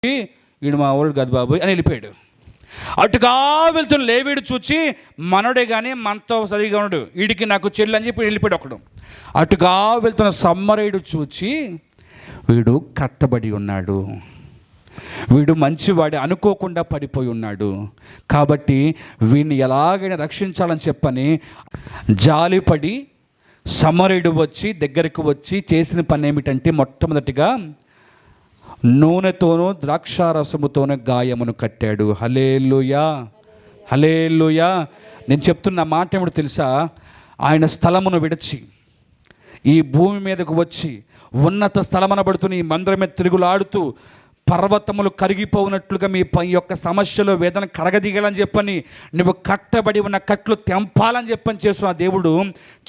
వీడు మా ఊళ్ళు కాదు బాబు అని వెళ్ళిపోయాడు. అటుగా వెళ్తున్న లేవీడు చూచి మనోడే కానీ మనతో సరిగా ఉన్నాడు, వీడికి నాకు చెల్లి అని చెప్పి వెళ్ళిపోయాడు ఒకడు. అటుగా వెళ్తున్న సమ్మరేయుడు చూచి వీడు కట్టబడి ఉన్నాడు, వీడు మంచివాడి అనుకోకుండా పడిపోయి ఉన్నాడు, కాబట్టి వీడిని ఎలాగైనా రక్షించాలని చెప్పని జాలిపడి సమ్మరేయుడు దగ్గరికి వచ్చి చేసిన పని ఏమిటంటే మొట్టమొదటిగా నూనెతోనూ ద్రాక్షారసముతోనూ గాయమును కట్టాడు. హల్లెలూయా, హల్లెలూయా. నేను చెప్తున్న మాట ఏమిటో తెలుసా? ఆయన స్థలమును విడిచి ఈ భూమి మీదకు వచ్చి ఉన్నత స్థలమనబడుతున్న ఈ మందిరం మీద తిరుగులాడుతూ పర్వతములు కరిగిపోయినట్లుగా మీ యొక్క సమస్యలో వేదన కరగదీయాలని చెప్పని, నువ్వు కట్టబడి ఉన్న కట్లు తెంపాలని చెప్పని చేస్తున్న దేవుడు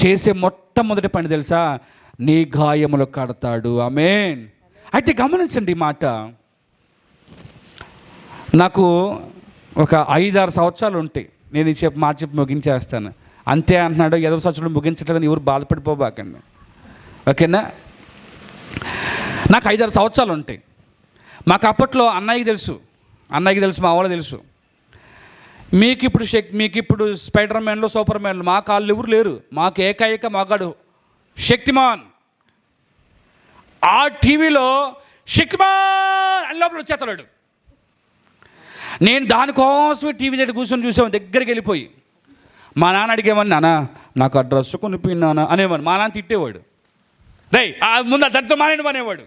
చేసే మొట్టమొదటి పని తెలుసా? నీ గాయములు కడతాడు. ఆమేన్. అయితే గమనించండి ఈ మాట. నాకు ఒక 5-6 సంవత్సరాలు ఉంటాయి, నేను ఈ మాట చెప్పి ముగించేస్తాను. అంతే అంటున్నాడు, 5 సంవత్సరాలు ముగించట్లేదని ఎవరు బాధపడిపోబాకండి, ఓకేనా? నాకు 5-6 సంవత్సరాలు ఉంటాయి. మాకు అప్పట్లో అన్నయ్యకి తెలుసు, మా వాళ్ళు తెలుసు. మీకు ఇప్పుడు స్పైడర్ మ్యాన్లు, సూపర్ మ్యాన్లు, మా కాళ్ళు ఎవరు లేరు. మాకు ఏకైక మగాడు శక్తిమాన్. ఆ టీవీలో శక్తిమాన్ అని లోపల వచ్చేస్తాడు. నేను దానికోసమే టీవీ దగ్గర కూర్చొని చూసాను, దగ్గరికి వెళ్ళిపోయి. మా నాన్న అడిగేవాడిని, నాన్న నాకు ఆ డ్రెస్ కొనిపోయినానా అనేవాడు. మా నాన్న తిట్టేవాడు, రే ముందు ఆ దరిద్రం మానేడు అనేవాడు.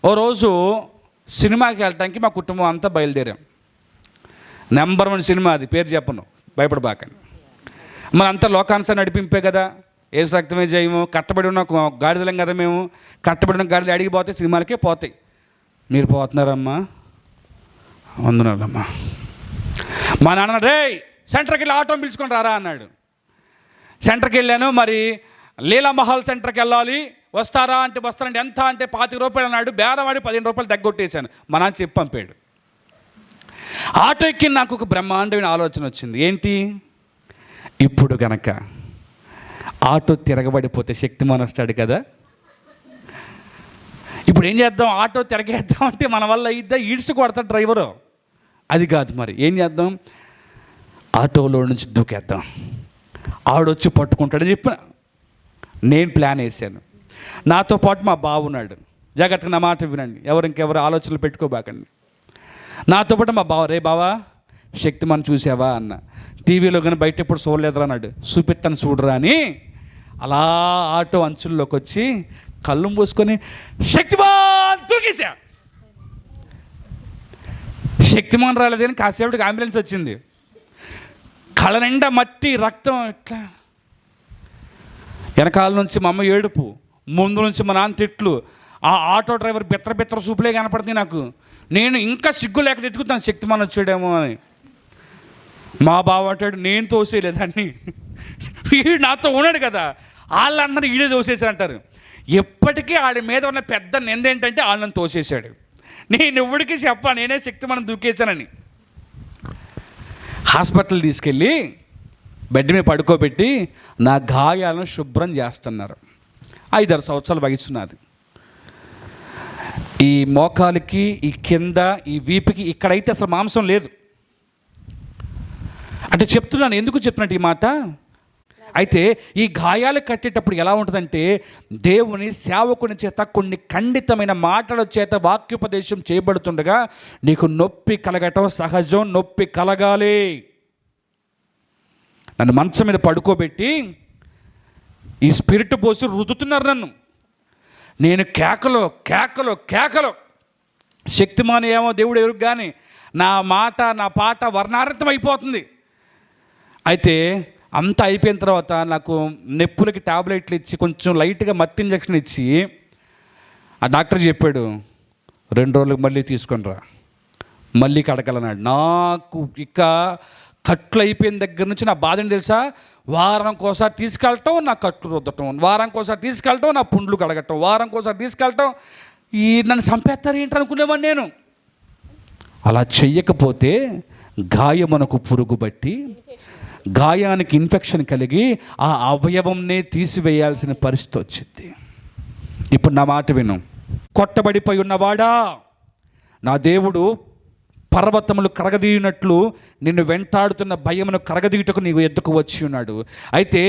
ఓ రోజు సినిమాకి వెళ్ళటానికి మా కుటుంబం అంతా బయలుదేరాం. నెంబర్ 1 సినిమా, అది పేరు చెప్పను, భయపడబాకండి. మన అంతా లోకానుసారం నడిపింపే కదా, ఏసు రక్తమే జయము. కట్టబడి ఉన్న గాడిదలం కదా మేము, కట్టబడిన గాడిదలు అడిగిపోతే సినిమాలకే పోతాయి. మీరు పోతున్నారమ్మా, వందనాలమ్మా. మా నాన్న రే సెంటర్కి వెళ్ళి ఆటో పిలుచుకొని రారా అన్నాడు. సెంటర్కి వెళ్ళాను. మరి లీలామహల్ సెంటర్కి వెళ్ళాలి, వస్తారా అంటే వస్తానంటే ఎంత అంటే 25 రూపాయలు అన్నాడు. బేరవాడి 15 రూపాయలు తగ్గొట్టేశాను. మా నాన్న చెప్పి పంపాడు. ఆటో ఎక్కి నాకు ఒక బ్రహ్మాండమైన ఆలోచన వచ్చింది. ఏంటి? ఇప్పుడు గనక ఆటో తిరగబడిపోతే శక్తిమాన్ వస్తాడు కదా, ఇప్పుడు ఏం చేద్దాం? ఆటో తిరగేద్దాం అంటే మన వల్ల ఇద్దా, ఈడ్చి కొడతాడు డ్రైవరు. అది కాదు, మరి ఏం చేద్దాం? ఆటోలో నుంచి దూకేద్దాం, ఆడొచ్చి పట్టుకుంటాడని చెప్పిన నేను ప్లాన్ వేసాను. నాతో పాటు మా బావ ఉన్నాడు. జాగ్రత్తగా నా మాట వినండి, ఇంకెవరు ఆలోచనలు పెట్టుకోబాకండి. నాతో పాటు మా బావ, రే బావా శక్తిమాన్ చూసావా అన్న. టీవీలో కానీ బయట ఎప్పుడు చూడలేదురా అన్నాడు. చూపిస్తాను చూడరా అని అలా ఆటో అంచుల్లోకి వచ్చి కళ్ళు మూసుకొని శక్తిమాన్ దూకేసా. శక్తిమాన్ రాలేదని కాసేపటికి అంబులెన్స్ వచ్చింది. కళ్ళ నిండా మట్టి, రక్తం. ఇట్లా వెనకాల నుంచి మా అమ్మ ఏడుపు, ముందు నుంచి మా నాన్న తిట్లు, ఆ ఆటో డ్రైవర్ బిత్ర చూపులే కనపడుతుంది నాకు. నేను ఇంకా సిగ్గు లేక ఎత్తుకుతాను శక్తిమాన్ వచ్చాడేమో అని. మా బావ అంటాడు, నేను తోసేయలేదాన్ని, వీడు నాతో ఉన్నాడు కదా, వాళ్ళందరూ ఈడే తోసేసారు అంటారు. ఎప్పటికీ ఆడి మీద ఉన్న పెద్ద నింద ఏంటంటే వాళ్ళని తోసేశాడు. నేను ఎవడికి చెప్పా నేనే శక్తిమాన్ దూకేశానని. హాస్పిటల్ తీసుకెళ్ళి బెడ్ మీద పడుకోబెట్టి నా గాయాలను శుభ్రం చేస్తున్నారు. 5-6 సంవత్సరాలు వయసున్నది. ఈ మోకాలికి, ఈ కింద, ఈ వీపుకి ఇక్కడైతే అసలు మాంసం లేదు. అంటే చెప్తున్నాను, ఎందుకు చెప్తున్నట్టు ఈ మాట? అయితే ఈ గాయాలు కట్టేటప్పుడు ఎలా ఉంటుందంటే, దేవుని సేవకుని చేత కొన్ని ఖండితమైన మాటల చేత వాక్యోపదేశం చేయబడుతుండగా నీకు నొప్పి కలగటం సహజం. నొప్పి కలగాలి. నన్ను మంచం మీద పడుకోబెట్టి ఈ స్పిరిట్ పోసి రుద్దుతున్నారు నన్ను. నేను కేకలు. శక్తిమాన్ ఏమో దేవుడు ఎరుగు, కానీ నా మాట, నా పాట వర్ణార్థం అయిపోతుంది. అయితే అంతా అయిపోయిన తర్వాత నాకు నొప్పులకి టాబ్లెట్లు ఇచ్చి కొంచెం లైట్గా మత్తు ఇంజక్షన్ ఇచ్చి ఆ డాక్టర్ చెప్పాడు, 2 రోజులకు మళ్ళీ తీసుకొని రా, మళ్ళీ కడగలన్నాడు. నాకు ఇక కట్లు అయిపోయిన దగ్గర నుంచి నా బాధని తెలుసా? వారానికోసారి తీసుకెళ్ళటం, నా కట్లు రుద్దటం, వారానికోసారి తీసుకెళ్ళటం, నా పుండ్లు కడగటం, వారానికోసారి తీసుకెళ్ళటం. నన్ను చంపేస్తారు ఏంటి అనుకునేవాడిని నేను. అలా చెయ్యకపోతే గాయమునకు పురుగు బట్టి, గాయానికి ఇన్ఫెక్షన్ కలిగి ఆ అవయవంనే తీసివేయాల్సిన పరిస్థితి వచ్చింది. ఇప్పుడు నా మాట విను. కొట్టబడిపోయి ఉన్నవాడా, నా దేవుడు పర్వతములు కరగదీయునట్లు నిన్ను వెంటాడుతున్న భయమును కరగదీయుటకు నీవు ఎద్దుకు వచ్చి ఉన్నాడు. అయితే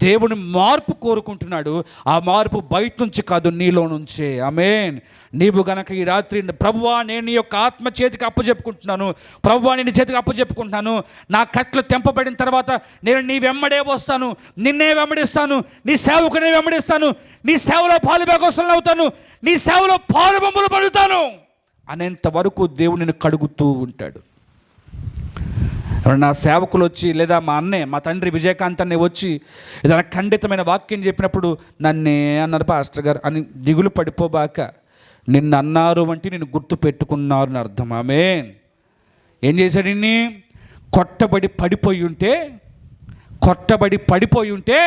దేవుని మార్పు కోరుకుంటున్నాడు. ఆ మార్పు బయట నుంచి కాదు, నీలో నుంచే. ఆమేన్. నీవు గనక ఈ రాత్రి, ప్రభువా నేను నీ యొక్క ఆత్మ చేతికి అప్పచెప్పుకుంటున్నాను, ప్రభువా నేను చేతికి అప్పచెప్పుకుంటున్నాను, నా కట్లు తెంపబడిన తర్వాత నేను నీ వెంబడే వస్తాను, నిన్నే వెంబడిస్తాను, నీ సేవకునే వెంబడిస్తాను, నీ సేవలో పాలు భాగస్వాములు అవుతాను, నీ సేవలో పాలు బొమ్మలు పడుతాను అనేంత వరకు దేవుడు నిన్ను కడుగుతూ ఉంటాడు. నా సేవకులు వచ్చి, లేదా మా అన్నే, మా తండ్రి విజయకాంత్ అన్నే వచ్చి ఏదైనా ఖండితమైన వాక్యం చెప్పినప్పుడు నన్నే అన్నారు పాస్టర్ గారు అని దిగులు పడిపోబాక. నిన్ను అన్నారు అంటే నేను గుర్తు పెట్టుకున్నారు అని అర్థం. ఆమేన్. ఏం చేశాడు? ఇన్ని కొట్టబడి పడిపోయి ఉంటే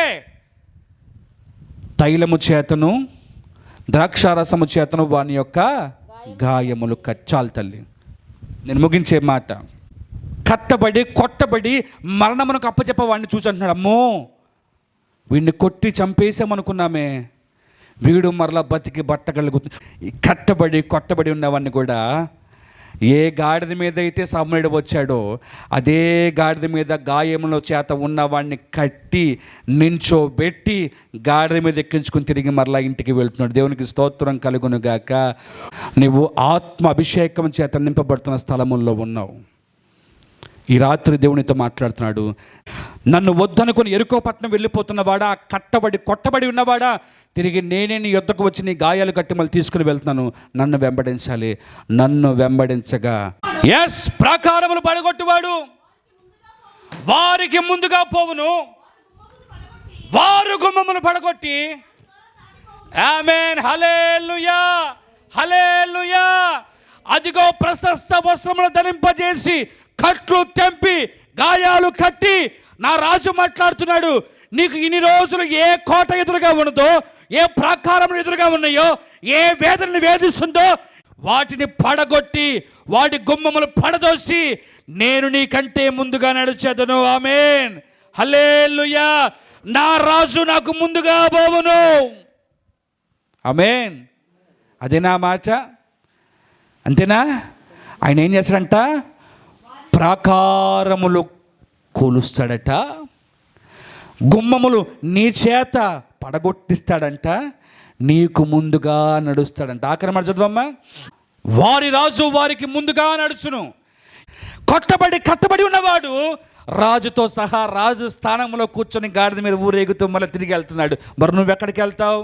తైలము చేతను ద్రాక్షారసము చేతను వాని యొక్క గాయములు కచ్చాలి. తల్లి, నేను ముగించే మాట, కొట్టబడి మరణమునకు అప్పచెప్పవాడిని చూసి అంటున్నాడు, అమ్మో వీడిని కొట్టి చంపేసామనుకున్నామే, వీడు మరలా బతికి బట్టగలుగుతుంది. కొట్టబడి ఉన్నవాడిని కూడా ఏ గాడిద మీద అయితే సమూయేలు వచ్చాడో అదే గాడిద మీద గాయముల చేత ఉన్నవాడిని కట్టి నించోబెట్టి గాడిద మీద ఎక్కించుకుని తిరిగి మరలా ఇంటికి వెళ్తున్నాడు. దేవునికి స్తోత్రం కలుగును గాక. నువ్వు ఆత్మ అభిషేకం చేత నింపబడుతున్న స్థలముల్లో ఉన్నావు. ఈ రాత్రి దేవునితో మాట్లాడుతున్నాడు. నన్ను వద్దనుకుని ఎరుకో పట్టణం వెళ్ళిపోతున్నవాడా, కొట్టబడి ఉన్నవాడా, తిరిగి నేనే నీ యొద్దకు వచ్చి నీ గాయాలు కట్టి మళ్ళీ తీసుకుని వెళ్తున్నాను, నన్ను వెంబడించాలి. నన్ను వెంబడించగా ప్రాకారములు పడగొట్టువాడు వారికి ముందుగా పోవును, వారు గుమ్మములు పడగొట్టి. ఆమేన్. హల్లెలూయా, హల్లెలూయా. అదిగో ప్రశస్త వస్త్రములు ధరింపజేసి కట్లు తెంపి గాయాలు కట్టి, నా రాజు మాట్లాడుతున్నాడు, నీకు ఇన్ని రోజులు ఏ కోట ఎదురుగా ఉన్నదో, ఏ ప్రాకారములు ఎదురుగా ఉన్నాయో, ఏ వేదనని వేధిస్తుందో వాటిని పడగొట్టి వాటి గుమ్మములు పడదోసి నేను నీకంటే ముందుగా నడిచేదను. ఆమేన్. హల్లెలూయా. నా రాజు నాకు ముందుగా పోవును. ఆమేన్. అదే నా మాట. అంతేనా? ఆయన ఏం చేస్తాడంట? ప్రాకారములు కూలుస్తాడట, గుమ్మములు నీ చేత పడగొట్టిస్తాడంట, నీకు ముందుగా నడుస్తాడంట. ఆఖరి మాట చదవమ్మా. వారి రాజు వారికి ముందుగా నడుచును. కట్టబడి ఉన్నవాడు రాజుతో సహా రాజు స్థానంలో కూర్చొని గాడిద మీద ఊరేగుతూ మళ్ళీ తిరిగి వెళ్తున్నాడు. మరి నువ్వు ఎక్కడికి వెళ్తావు?